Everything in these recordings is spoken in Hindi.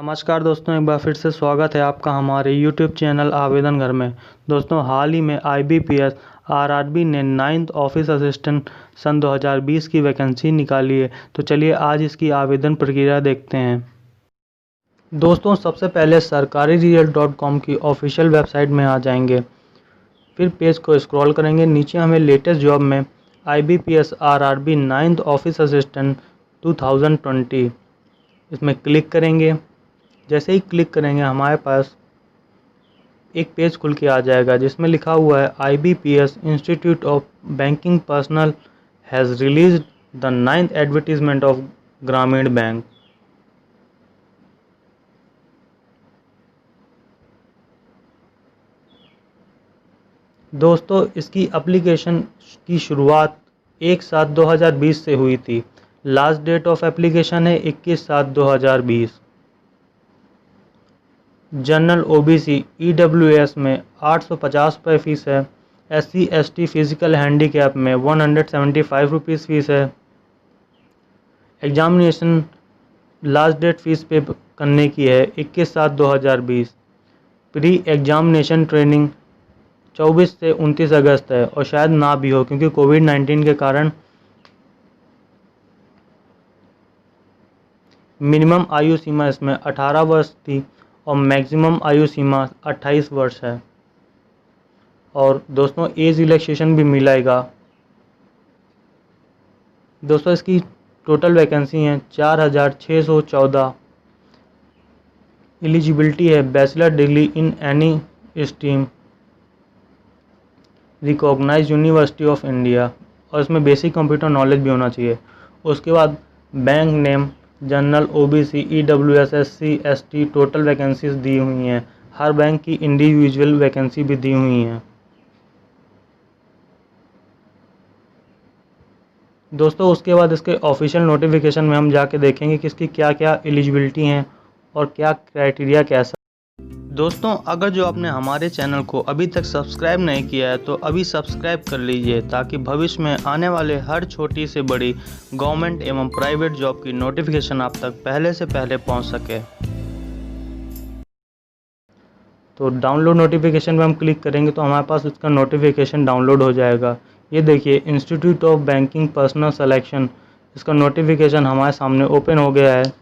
नमस्कार दोस्तों, एक बार फिर से स्वागत है आपका हमारे YouTube चैनल आवेदन घर में। दोस्तों, हाल ही में IBPS RRB ने 9th ऑफिस असिस्टेंट सन 2020 की वैकेंसी निकाली है। तो चलिए आज इसकी आवेदन प्रक्रिया देखते हैं। दोस्तों, सबसे पहले sarkariresult.com की ऑफिशियल वेबसाइट में आ जाएंगे। फिर पेज को स्क्रॉल करेंगे, नीचे हमें लेटेस्ट जॉब में IBPS RRB 9th office assistant 2020 इसमें क्लिक करेंगे। जैसे ही क्लिक करेंगे हमारे पास एक पेज खुल के आ जाएगा जिसमें लिखा हुआ है IBPS institute of banking personal has released the 9th advertisement of ग्रामीण बैंक। दोस्तों, इसकी एप्लीकेशन की शुरुआत 1/7/2020 से हुई थी। लास्ट डेट ऑफ एप्लीकेशन है 21/7/2020। जनरल OBC EWS में 850 रुपये फ़ीस है। SC ST फिजिकल हैंडीकैप में 175 रुपीज़ फ़ीस है। एग्जामिनेशन लास्ट डेट फ़ीस पे करने की है 21/7/2020। प्री एग्जामिनेशन ट्रेनिंग 24 से 29 अगस्त है और शायद ना भी हो क्योंकि कोविड-19 के कारण मिनिमम आयु सीमा इसमें 18 वर्ष थी और मैक्सिमम आयु सीमा 28 वर्ष है। और दोस्तों, एज रिलैक्सेशन भी मिलेगा। दोस्तों, इसकी टोटल वैकेंसी हैं 4614। एलिजिबिलिटी है bachelor degree in any stream recognised university of India और इसमें बेसिक कंप्यूटर नॉलेज भी होना चाहिए। उसके बाद bank name general OBC EWS SC ST total vacancies दी हुई हैं। हर बैंक की इंडिविजुअल वैकेंसी भी दी हुई हैं। दोस्तों, उसके बाद इसके ऑफिशियल नोटिफिकेशन में हम जाके देखेंगे कि इसकी क्या क्या एलिजिबिलिटी हैं और क्या क्राइटेरिया कैसा। दोस्तों, अगर जो आपने हमारे चैनल को अभी तक सब्सक्राइब नहीं किया है तो अभी सब्सक्राइब कर लीजिए ताकि भविष्य में आने वाले हर छोटी से बड़ी गवर्नमेंट एवं प्राइवेट जॉब की नोटिफिकेशन आप तक पहले से पहले पहुंच सके। तो डाउनलोड नोटिफिकेशन पे हम क्लिक करेंगे तो हमारे पास इसका नोटिफिकेशन डाउनलोड हो जाएगा। ये देखिए, institute of banking personal selection, इसका नोटिफिकेशन हमारे सामने ओपन हो गया है।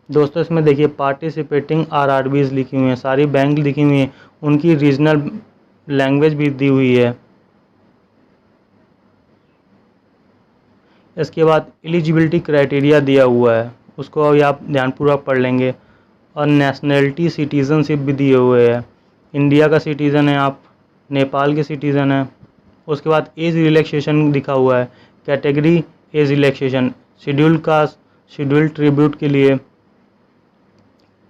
दोस्तों, इसमें देखिए पार्टिसिपेटिंग RRBs लिखी हुई हैं, सारी बैंक लिखी हुई हैं, उनकी रीजनल लैंग्वेज भी दी हुई है। इसके बाद एलिजिबिलिटी क्राइटेरिया दिया हुआ है, उसको अभी आप ध्यानपूर्वक पढ़ लेंगे। और नेशनलिटी सिटीज़नशिप भी दिए हुए हैं, इंडिया का सिटीज़न है आप, नेपाल के सिटीज़न है। उसके बाद एज रिलैक्सेशन दिखा हुआ है, category age relaxation schedule caste schedule tribute के लिए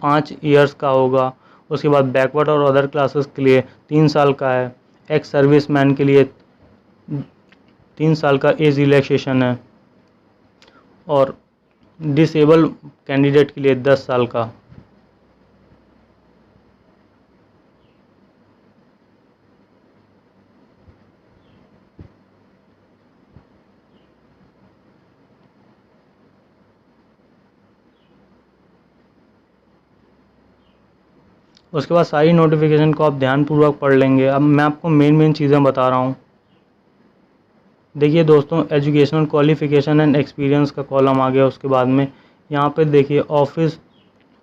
5 इयर्स का होगा। उसके बाद बैकवर्ड और अदर क्लासेस के लिए 3 साल का है। एक्स सर्विस मैन के लिए 3 साल का एज रिलैक्सेशन है और डिसेबल कैंडिडेट के लिए 10 साल का। उसके बाद सारी नोटिफिकेशन को आप ध्यानपूर्वक पढ़ लेंगे। अब मैं आपको मेन चीज़ें बता रहा हूँ। देखिए दोस्तों, एजुकेशनल क्वालिफिकेशन एंड एक्सपीरियंस का कॉलम आ गया। उसके बाद में यहाँ पे देखिए ऑफिस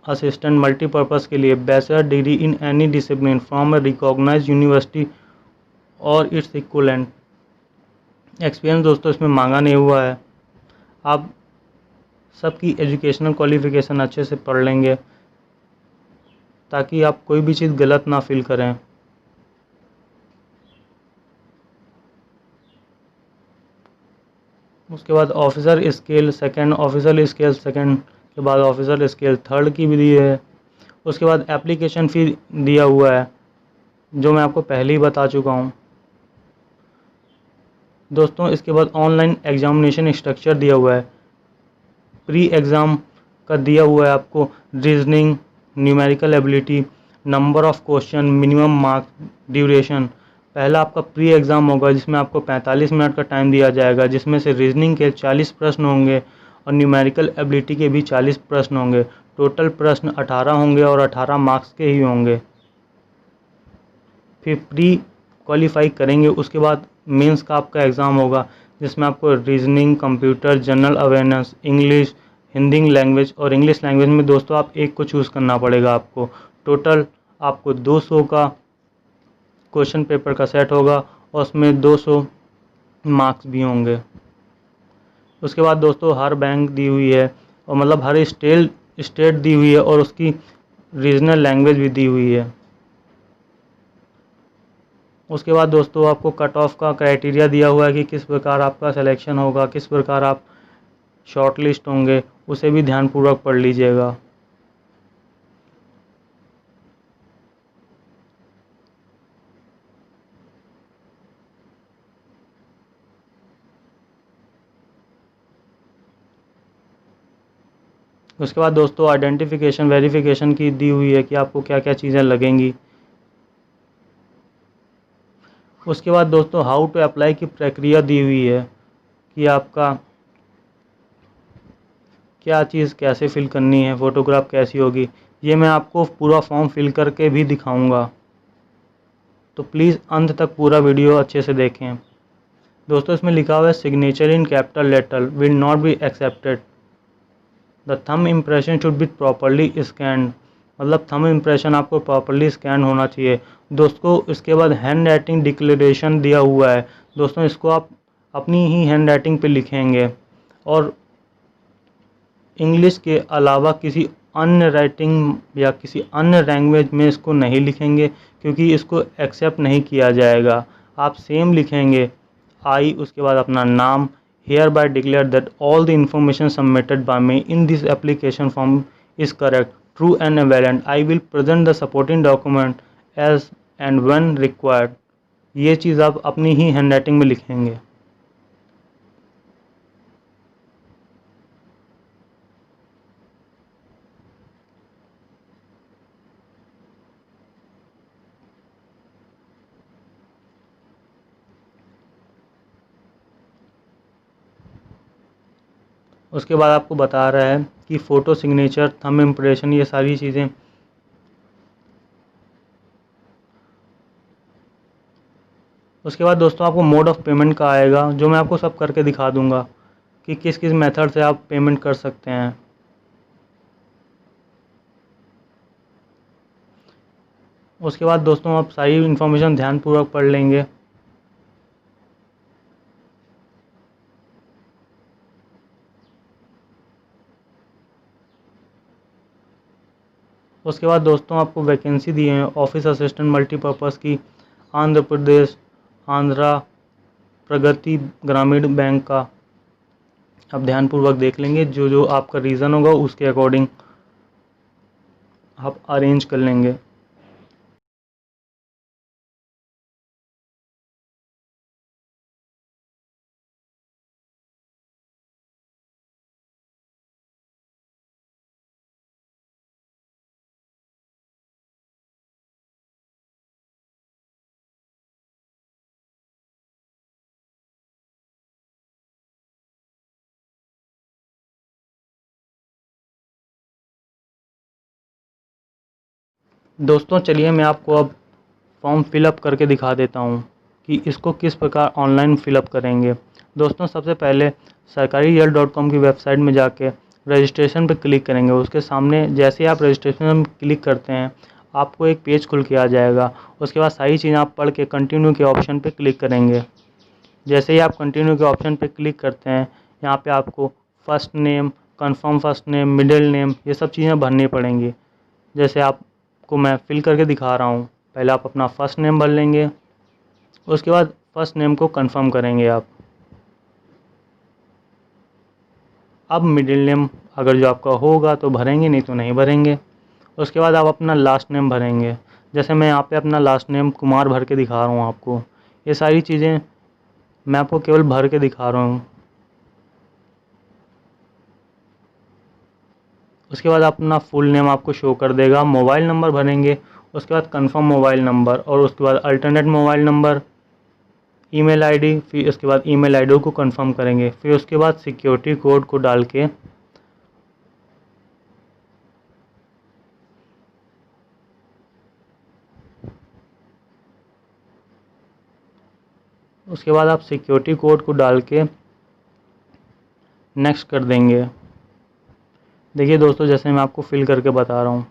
असिस्टेंट मल्टीपर्पज़ के लिए bachelor degree in any discipline from a recognised university और इट्स इक्वलेंट। एक्सपीरियंस दोस्तों इसमें मांगा नहीं हुआ है। आप सबकी एजुकेशनल क्वालिफिकेशन अच्छे से पढ़ लेंगे ताकि आप कोई भी चीज़ गलत ना फील करें। उसके बाद officer scale second, officer scale second के बाद ऑफिसर स्केल थर्ड की भी दी है। उसके बाद एप्लीकेशन फ़ी दिया हुआ है जो मैं आपको पहले ही बता चुका हूँ। दोस्तों, इसके बाद ऑनलाइन एग्जामिनेशन स्ट्रक्चर दिया हुआ है। प्री एग्ज़ाम का दिया हुआ है आपको reasoning, numerical ability, number of question, minimum marks, duration. पहला आपका प्री एग्ज़ाम होगा जिसमें आपको 45 मिनट का टाइम दिया जाएगा, जिसमें से रीजनिंग के 40 प्रश्न होंगे और न्यूमेरिकल एबिलिटी के भी 40 प्रश्न होंगे। टोटल प्रश्न 18 होंगे और 18 मार्क्स के ही होंगे। फिर प्री क्वालिफाई करेंगे, उसके बाद मेंस का आपका एग्ज़ाम होगा जिसमें आपको reasoning, computer, general awareness, English, Hindi language और इंग्लिश लैंग्वेज में दोस्तों आप एक को चूज़ करना पड़ेगा आपको। टोटल आपको 200 का क्वेश्चन पेपर का सेट होगा और उसमें 200 मार्क्स भी होंगे। उसके बाद दोस्तों हर बैंक दी हुई है और मतलब हर स्टेट दी हुई है और उसकी रीजनल लैंग्वेज भी दी हुई है। उसके बाद दोस्तों आपको कट ऑफ का क्राइटेरिया दिया हुआ है कि किस प्रकार आपका सिलेक्शन होगा, किस प्रकार आप शॉर्ट लिस्ट होंगे, उसे भी ध्यानपूर्वक पढ़ लीजिएगा। उसके बाद दोस्तों आइडेंटिफिकेशन वेरिफिकेशन की दी हुई है कि आपको क्या क्या चीज़ें लगेंगी। उसके बाद दोस्तों हाउ टू अप्लाई की प्रक्रिया दी हुई है कि आपका क्या चीज़ कैसे फिल करनी है, फ़ोटोग्राफ कैसी होगी। ये मैं आपको पूरा फॉर्म फिल करके भी दिखाऊंगा, तो प्लीज़ अंत तक पूरा वीडियो अच्छे से देखें। दोस्तों इसमें लिखा हुआ है signature in capital letter will not be accepted, the thumb impression should be properly scan. मतलब थंब इम्प्रेशन आपको प्रॉपरली स्कैन होना चाहिए। दोस्तों इसके बाद हैंड राइटिंग डिक्लेरेशन दिया हुआ है। दोस्तों इसको आप अपनी ही हैंड राइटिंग पे लिखेंगे और इंग्लिश के अलावा किसी अन्य राइटिंग या किसी अन्य लैंग्वेज में इसको नहीं लिखेंगे, क्योंकि इसको एक्सेप्ट नहीं किया जाएगा। आप सेम लिखेंगे आई, उसके बाद अपना नाम, hereby declare that all the information submitted by me in this application form is correct, true and valid. I will present the supporting document as and when required. ये चीज़ आप अपनी ही हैंड राइटिंग में लिखेंगे। उसके बाद आपको बता रहा है कि फ़ोटो सिग्नेचर, थंब इम्प्रेशन, ये सारी चीज़ें। उसके बाद दोस्तों आपको मोड ऑफ़ पेमेंट का आएगा, जो मैं आपको सब करके दिखा दूंगा कि किस किस मेथड से आप पेमेंट कर सकते हैं। उसके बाद दोस्तों आप सारी इन्फॉर्मेशन ध्यानपूर्वक पढ़ लेंगे। उसके बाद दोस्तों आपको वैकेंसी दी है ऑफिस असिस्टेंट मल्टीपर्पज़ की, आंध्र प्रदेश, आंध्रा प्रगति ग्रामीण बैंक का। आप ध्यानपूर्वक देख लेंगे, जो जो आपका रीज़न होगा उसके अकॉर्डिंग आप अरेंज कर लेंगे। दोस्तों चलिए मैं आपको अब फॉर्म फिलअप करके दिखा देता हूँ कि इसको किस प्रकार ऑनलाइन फिलअप करेंगे। दोस्तों सबसे पहले sarkarijal.com की वेबसाइट में जाके रजिस्ट्रेशन पर क्लिक करेंगे। उसके सामने जैसे ही आप रजिस्ट्रेशन पर क्लिक करते हैं आपको एक पेज खुल के आ जाएगा। उसके बाद सारी चीज़ें आप पढ़ के कंटिन्यू के ऑप्शन पर क्लिक करेंगे। जैसे ही आप कंटिन्यू के ऑप्शन पर क्लिक करते हैं, यहाँ पे आपको first name, confirm first name, middle name, ये सब चीज़ें भरनी पड़ेंगी। जैसे आपको मैं फिल करके दिखा रहा हूँ। पहले आप अपना फर्स्ट नेम भर लेंगे, उसके बाद फर्स्ट नेम को कंफर्म करेंगे आप। अब मिडिल नेम अगर जो आपका होगा तो भरेंगे, नहीं तो नहीं भरेंगे। उसके बाद आप अपना लास्ट नेम भरेंगे। जैसे मैं यहाँ पे अपना लास्ट नेम कुमार भर के दिखा रहा हूँ आपको। ये सारी चीज़ें मैं आपको केवल भर के दिखा रहा हूँ। उसके बाद अपना फुल नेम आपको शो कर देगा। मोबाइल नंबर भरेंगे, उसके बाद कंफर्म मोबाइल नंबर और उसके बाद alternate mobile number, email ID, फिर उसके बाद ईमेल आईडी को कंफर्म करेंगे। फिर उसके बाद सिक्योरिटी कोड को डाल के उसके बाद आप सिक्योरिटी कोड को डाल के नेक्स्ट कर देंगे। देखिए दोस्तों, जैसे मैं आपको फिल करके बता रहा हूँ।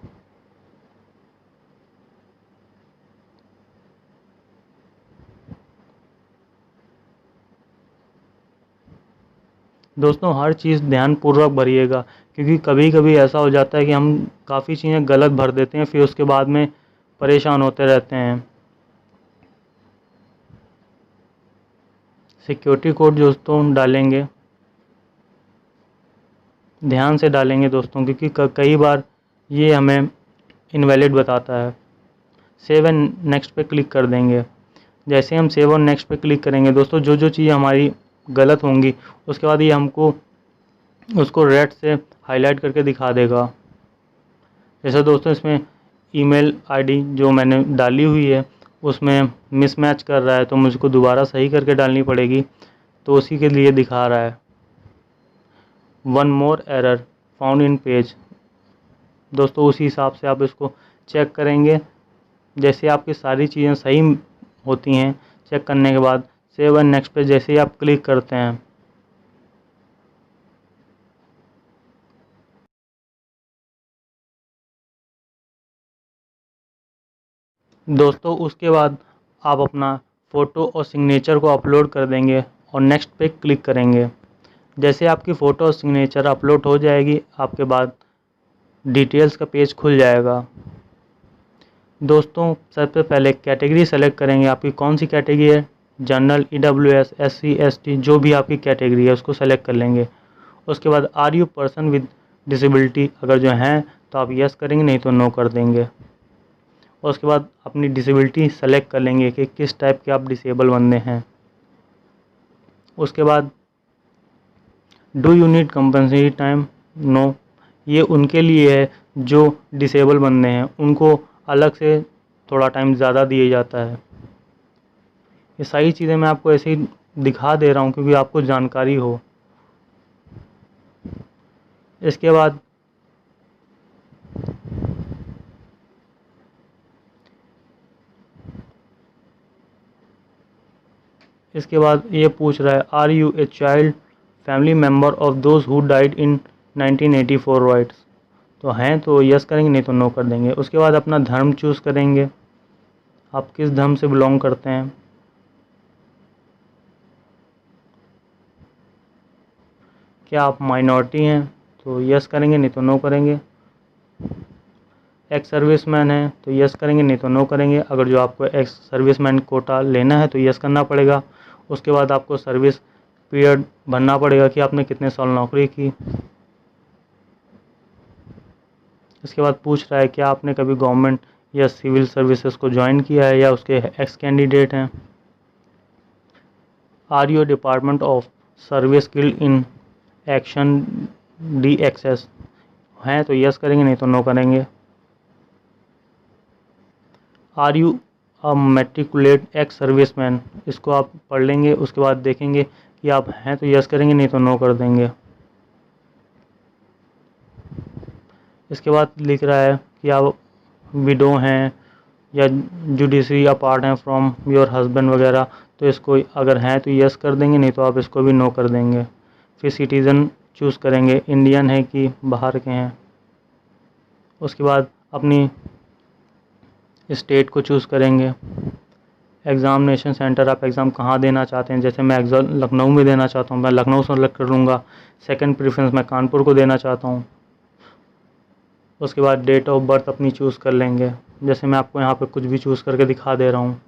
दोस्तों हर चीज़ ध्यानपूर्वक भरिएगा, क्योंकि कभी कभी ऐसा हो जाता है कि हम काफ़ी चीज़ें गलत भर देते हैं, फिर उसके बाद में परेशान होते रहते हैं। सिक्योरिटी कोड दोस्तों डालेंगे, ध्यान से डालेंगे दोस्तों, क्योंकि कई बार ये हमें इनवैलिड बताता है। सेव एंड नेक्स्ट पे क्लिक कर देंगे। जैसे हम सेव और नेक्स्ट पे क्लिक करेंगे दोस्तों, जो जो चीज़ हमारी गलत होंगी उसके बाद ये हमको उसको रेड से हाईलाइट करके दिखा देगा। जैसे दोस्तों इसमें ईमेल आईडी जो मैंने डाली हुई है उसमें मिसमैच कर रहा है, तो मुझको दोबारा सही करके डालनी पड़ेगी, तो उसी के लिए दिखा रहा है one more error found in page. दोस्तों उसी हिसाब से आप इसको चेक करेंगे। जैसे आपकी सारी चीज़ें सही होती हैं, चेक करने के बाद सेव एंड नेक्स्ट पे जैसे ही आप क्लिक करते हैं दोस्तों, उसके बाद आप अपना फ़ोटो और सिग्नेचर को अपलोड कर देंगे और नेक्स्ट पे क्लिक करेंगे। जैसे आपकी फ़ोटो और सिग्नेचर अपलोड हो जाएगी, आपके बाद डिटेल्स का पेज खुल जाएगा। दोस्तों सबसे पहले कैटेगरी सेलेक्ट करेंगे, आपकी कौन सी कैटेगरी है, जनरल, EWS, SC ST, जो भी आपकी कैटेगरी है उसको सेलेक्ट कर लेंगे। उसके बाद are you person with disability, अगर जो हैं तो आप यस करेंगे, नहीं तो नो कर देंगे। और उसके बाद अपनी डिसेबिलिटी सेलेक्ट कर लेंगे कि किस टाइप के आप डिसेबल बंदे हैं। उसके बाद do you need compensation time, no, ये उनके लिए है जो डिसेबल बंदे हैं, उनको अलग से थोड़ा टाइम ज़्यादा दिया जाता है। ये सारी चीज़ें मैं आपको ऐसे ही दिखा दे रहा हूँ क्योंकि आपको जानकारी हो। इसके बाद ये पूछ रहा है are you a child family member of those who died in 1984 riots, तो हैं तो यस करेंगे, नहीं तो नो कर देंगे। उसके बाद अपना धर्म चूज़ करेंगे, आप किस धर्म से बिलोंग करते हैं। क्या आप माइनॉरिटी हैं, तो यस करेंगे, नहीं तो नो करेंगे। एक्स सर्विसमैन है तो यस करेंगे, नहीं तो नो करेंगे। अगर जो आपको एक्स सर्विसमैन कोटा लेना है तो यस करना पड़ेगा। उसके बाद आपको सर्विस पीरियड भरना पड़ेगा कि आपने कितने साल नौकरी की। इसके बाद पूछ रहा है कि आपने कभी गवर्नमेंट या सिविल सर्विसेज को ज्वाइन किया है या उसके एक्स कैंडिडेट हैं। Are you department of service skilled in action DXS, हैं तो यस करेंगे, नहीं तो नो करेंगे। Are you a matriculate ex serviceman, इसको आप पढ़ लेंगे। उसके बाद देखेंगे कि आप हैं तो यस करेंगे, नहीं तो नो कर देंगे। इसके बाद लिख रहा है कि आप विडो हैं या जुडिशरी अपार्ट हैं फ्रॉम योर हस्बैंड वगैरह, तो इसको अगर हैं तो यस कर देंगे, नहीं तो आप इसको भी नो कर देंगे। फिर सिटीज़न चूज़ करेंगे, इंडियन है कि बाहर के हैं। उसके बाद अपनी स्टेट को चूज़ करेंगे। एग्ज़ामिनेशन सेंटर, आप एग्ज़ाम कहाँ देना चाहते हैं। जैसे मैं एग्ज़ाम लखनऊ में देना चाहता हूँ, मैं लखनऊ सेलेक्ट कर लूँगा। सेकंड प्रेफरेंस मैं कानपुर को देना चाहता हूँ। उसके बाद डेट ऑफ बर्थ अपनी चूज़ कर लेंगे। जैसे मैं आपको यहाँ पे कुछ भी चूज़ करके दिखा दे रहा हूँ।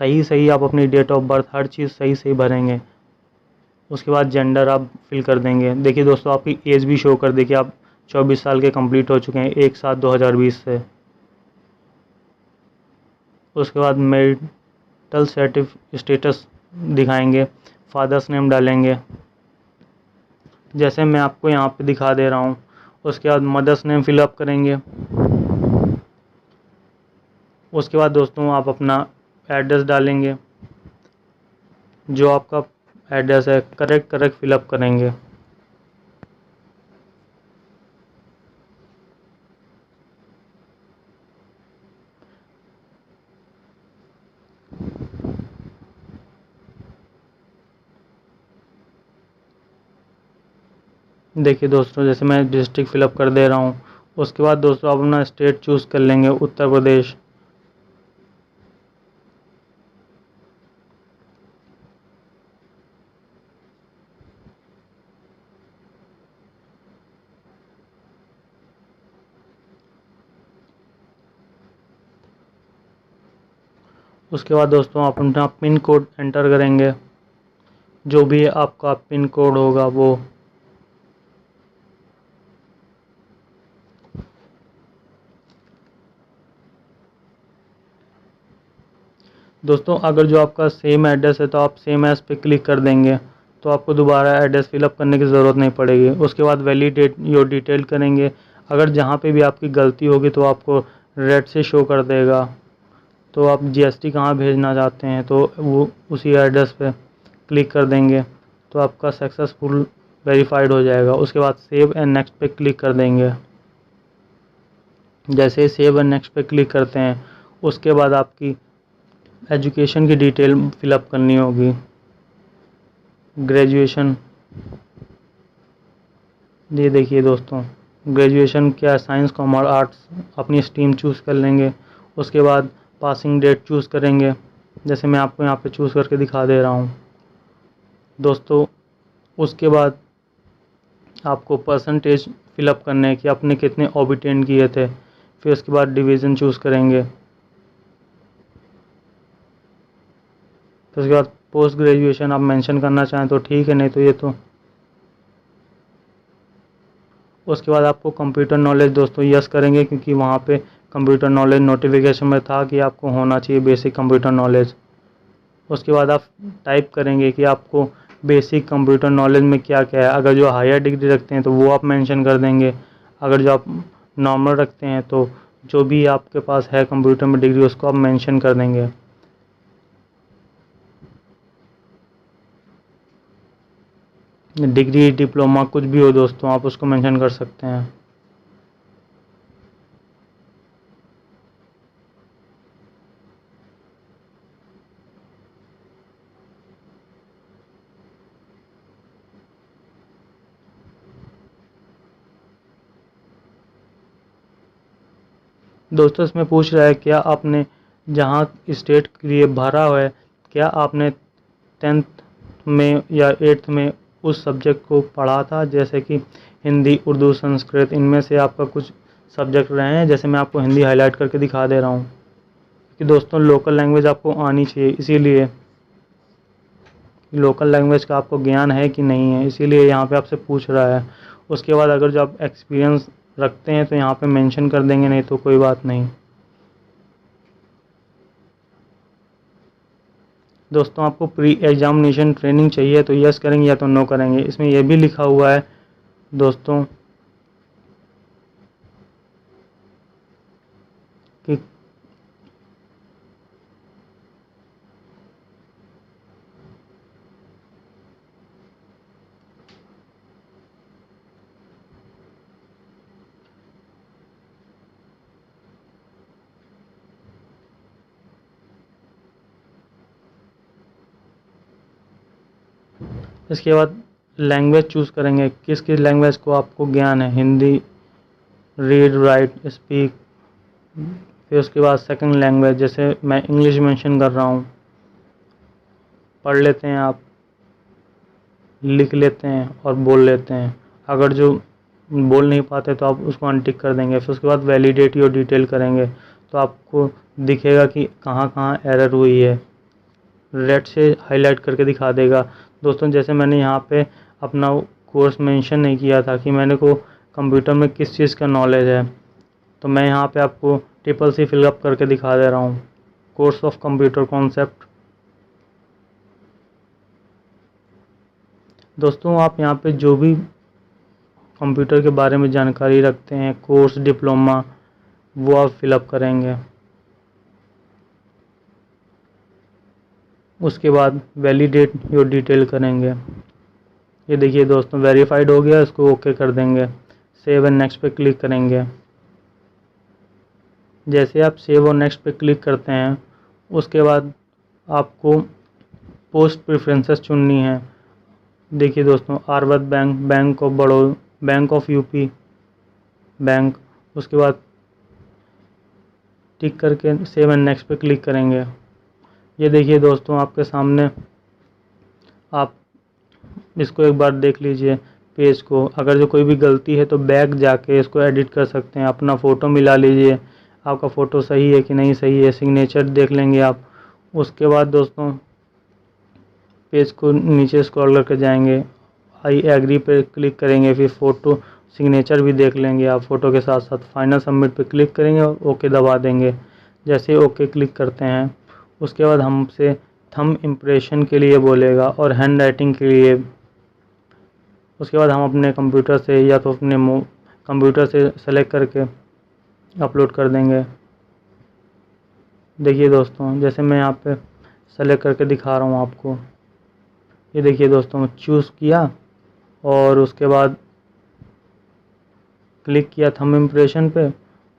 सही आप अपनी डेट ऑफ बर्थ हर चीज़ सही भरेंगे। उसके बाद जेंडर आप फिल कर देंगे। देखिए दोस्तों, आपकी एज भी शो कर देखिए, आप 24 साल के कंप्लीट हो चुके हैं 1/7/2020 से। उसके बाद मैरिटल स्टेटस दिखाएंगे, फादर्स नेम डालेंगे जैसे मैं आपको यहाँ पे दिखा दे रहा हूँ। उसके बाद मदर्स नेम फिलअप करेंगे। उसके बाद दोस्तों आप अपना एड्रेस डालेंगे, जो आपका एड्रेस है करेक्ट फिलअप करेंगे। देखिए दोस्तों, जैसे मैं डिस्ट्रिक्ट फिलअप कर दे रहा हूँ। उसके बाद दोस्तों आप अपना स्टेट चूज़ कर लेंगे, उत्तर प्रदेश। उसके बाद दोस्तों आप अपना पिन कोड एंटर करेंगे, जो भी आपका पिन कोड होगा वो। दोस्तों अगर जो आपका सेम एड्रेस है तो आप सेम एज पे क्लिक कर देंगे, तो आपको दोबारा एड्रेस फिलअप करने की ज़रूरत नहीं पड़ेगी। उसके बाद वैलिडेट योर डिटेल करेंगे। अगर जहाँ पे भी आपकी गलती होगी तो आपको रेड से शो कर देगा। तो आप जीएसटी कहाँ भेजना चाहते हैं तो वो उसी एड्रेस पे क्लिक कर देंगे, तो आपका सक्सेसफुल वेरीफाइड हो जाएगा। उसके बाद सेव एंड नेक्स्ट पे क्लिक कर देंगे। जैसे ही सेव एंड नेक्स्ट पे क्लिक करते हैं, उसके बाद आपकी एजुकेशन की डिटेल फिलअप करनी होगी। ग्रेजुएशन, ये देखिए दोस्तों, ग्रेजुएशन क्या, साइंस कॉमर्स आर्ट्स अपनी स्ट्रीम चूज़ कर लेंगे। उसके बाद पासिंग डेट चूज़ करेंगे, जैसे मैं आपको यहाँ पे चूज़ करके दिखा दे रहा हूँ दोस्तों। उसके बाद आपको परसेंटेज फिलअप करने हैं कि आपने कितने ऑबिटेंड किए थे। फिर उसके बाद डिवीज़न चूज़ करेंगे। फिर उसके बाद पोस्ट ग्रेजुएशन आप मेंशन करना चाहें तो ठीक है, नहीं तो ये तो। उसके बाद आपको कंप्यूटर नॉलेज दोस्तों यस करेंगे, क्योंकि वहाँ पे कंप्यूटर नॉलेज नोटिफिकेशन में था कि आपको होना चाहिए बेसिक कंप्यूटर नॉलेज। उसके बाद आप टाइप करेंगे कि आपको बेसिक कंप्यूटर नॉलेज में क्या क्या है। अगर जो हायर डिग्री रखते हैं तो वो आप मेंशन कर देंगे। अगर जो आप नॉर्मल रखते हैं तो जो भी आपके पास है कंप्यूटर में डिग्री उसको आप मेंशन कर देंगे। डिग्री डिप्लोमा कुछ भी हो दोस्तों, आप उसको मेंशन कर सकते हैं। दोस्तों इसमें पूछ रहा है क्या आपने जहाँ स्टेट के लिए भरा हुआ है, क्या आपने 10th में या 8th में उस सब्जेक्ट को पढ़ा था, जैसे कि हिंदी, उर्दू, संस्कृत, इनमें से आपका कुछ सब्जेक्ट रहे हैं। जैसे मैं आपको हिंदी हाईलाइट करके दिखा दे रहा हूँ कि दोस्तों लोकल लैंग्वेज आपको आनी चाहिए, इसीलिए लोकल लैंग्वेज का आपको ज्ञान है कि नहीं है, इसीलिए यहाँ पे आपसे पूछ रहा है। उसके बाद अगर जो आप एक्सपीरियंस रखते हैं तो यहाँ पे मेंशन कर देंगे, नहीं तो कोई बात नहीं। दोस्तों आपको प्री एग्जामिनेशन ट्रेनिंग चाहिए तो यस करेंगे या तो नो करेंगे। इसमें यह भी लिखा हुआ है दोस्तों कि इसके बाद लैंग्वेज चूज़ करेंगे, किस किस लैंग्वेज को आपको ज्ञान है। Hindi, read write speak. फिर उसके बाद सेकंड लैंग्वेज, जैसे मैं इंग्लिश मेंशन कर रहा हूँ, पढ़ लेते हैं आप, लिख लेते हैं और बोल लेते हैं। अगर जो बोल नहीं पाते तो आप उसको अनटिक कर देंगे। फिर उसके बाद वैलिडेट योर डिटेल करेंगे, तो आपको दिखेगा कि कहाँ कहाँ एरर हुई है, रेड से हाईलाइट करके दिखा देगा। दोस्तों जैसे मैंने यहाँ पे अपना कोर्स मेंशन नहीं किया था कि मैंने को कंप्यूटर में किस चीज़ का नॉलेज है, तो मैं यहाँ पे आपको ट्रिपल सी फिलअप करके दिखा दे रहा हूँ, कोर्स ऑफ कंप्यूटर कॉन्सेप्ट। दोस्तों आप यहाँ पे जो भी कंप्यूटर के बारे में जानकारी रखते हैं, कोर्स, डिप्लोमा, वो आप फिलअप करेंगे। उसके बाद वैलिडेट योर डिटेल करेंगे। ये देखिए दोस्तों वेरीफाइड हो गया, इसको ओके कर देंगे। सेव एंड नेक्स्ट पे क्लिक करेंगे। जैसे आप सेव और नेक्स्ट पे क्लिक करते हैं उसके बाद आपको पोस्ट प्रेफरेंसेस चुननी है। देखिए दोस्तों Aryavart bank, bank of Baroda, bank of UP bank, उसके बाद टिक करके सेव एंड नेक्स्ट पे क्लिक करेंगे। ये देखिए दोस्तों आपके सामने, आप इसको एक बार देख लीजिए पेज को। अगर जो कोई भी गलती है तो बैक जाके इसको एडिट कर सकते हैं। अपना फ़ोटो मिला लीजिए, आपका फ़ोटो सही है कि नहीं सही है, सिग्नेचर देख लेंगे आप। उसके बाद दोस्तों पेज को नीचे स्क्रॉल करके जाएंगे, आई एग्री पे क्लिक करेंगे, फिर फ़ोटो सिग्नेचर भी देख लेंगे आप फ़ोटो के साथ साथ। फाइनल सबमिट पे क्लिक करेंगे और ओके दबा देंगे। जैसे ओके क्लिक करते हैं उसके बाद हमसे थंब इम्प्रेशन के लिए बोलेगा और हैंड राइटिंग के लिए। उसके बाद हम अपने कंप्यूटर से या तो अपने कंप्यूटर से सेलेक्ट करके अपलोड कर देंगे। देखिए दोस्तों जैसे मैं यहाँ पे सेलेक्ट करके दिखा रहा हूँ आपको। ये देखिए दोस्तों चूज़ किया और उसके बाद क्लिक किया थंब इम्प्रेशन पे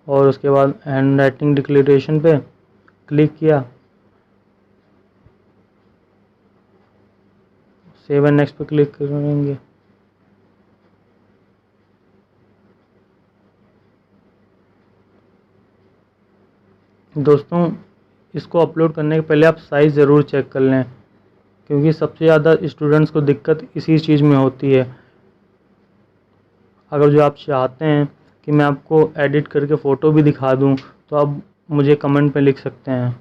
और उसके बाद हैंड राइटिंग डिक्लेरेशन पे क्लिक किया, सेव एंड नेक्स्ट पे क्लिक करेंगे। दोस्तों इसको अपलोड करने के पहले आप साइज़ ज़रूर चेक कर लें, क्योंकि सबसे ज़्यादा स्टूडेंट्स को दिक्कत इसी चीज़ में होती है। अगर जो आप चाहते हैं कि मैं आपको एडिट करके फ़ोटो भी दिखा दूं तो आप मुझे कमेंट पे लिख सकते हैं।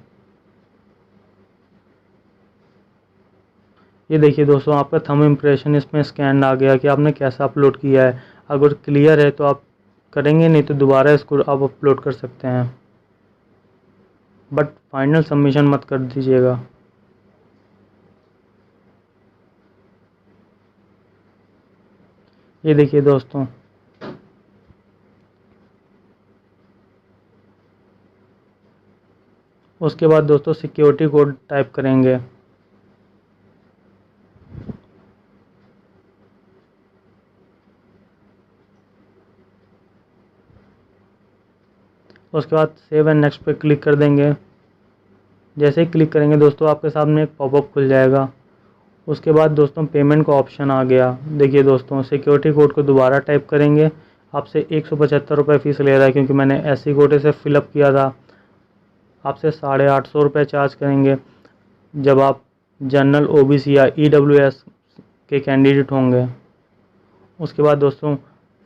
ये देखिए दोस्तों आपका थंब इम्प्रेशन इसमें स्कैन आ गया कि आपने कैसा अपलोड किया है। अगर क्लियर है तो आप करेंगे, नहीं तो दोबारा इसको आप अपलोड कर सकते हैं, बट फाइनल सबमिशन मत कर दीजिएगा। ये देखिए दोस्तों उसके बाद दोस्तों सिक्योरिटी कोड टाइप करेंगे। उसके बाद सेव एंड नेक्स्ट पे क्लिक कर देंगे। जैसे ही क्लिक करेंगे दोस्तों आपके सामने एक पॉपअप खुल जाएगा। उसके बाद दोस्तों पेमेंट का ऑप्शन आ गया। देखिए दोस्तों सिक्योरिटी कोड को दोबारा टाइप करेंगे। आपसे 175 रुपये फ़ीस ले रहा है क्योंकि मैंने SC कोटे से फिलअप किया था। आपसे 850 रुपये चार्ज करेंगे जब आप जनरल OBC या EWS के कैंडिडेट होंगे। उसके बाद दोस्तों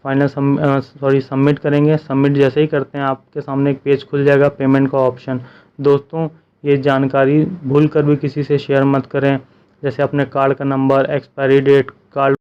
फाइनल सबमिट करेंगे। सबमिट जैसे ही करते हैं आपके सामने एक पेज खुल जाएगा पेमेंट का ऑप्शन। दोस्तों ये जानकारी भूल कर भी किसी से शेयर मत करें, जैसे अपने कार्ड का नंबर, एक्सपायरी डेट, कार्ड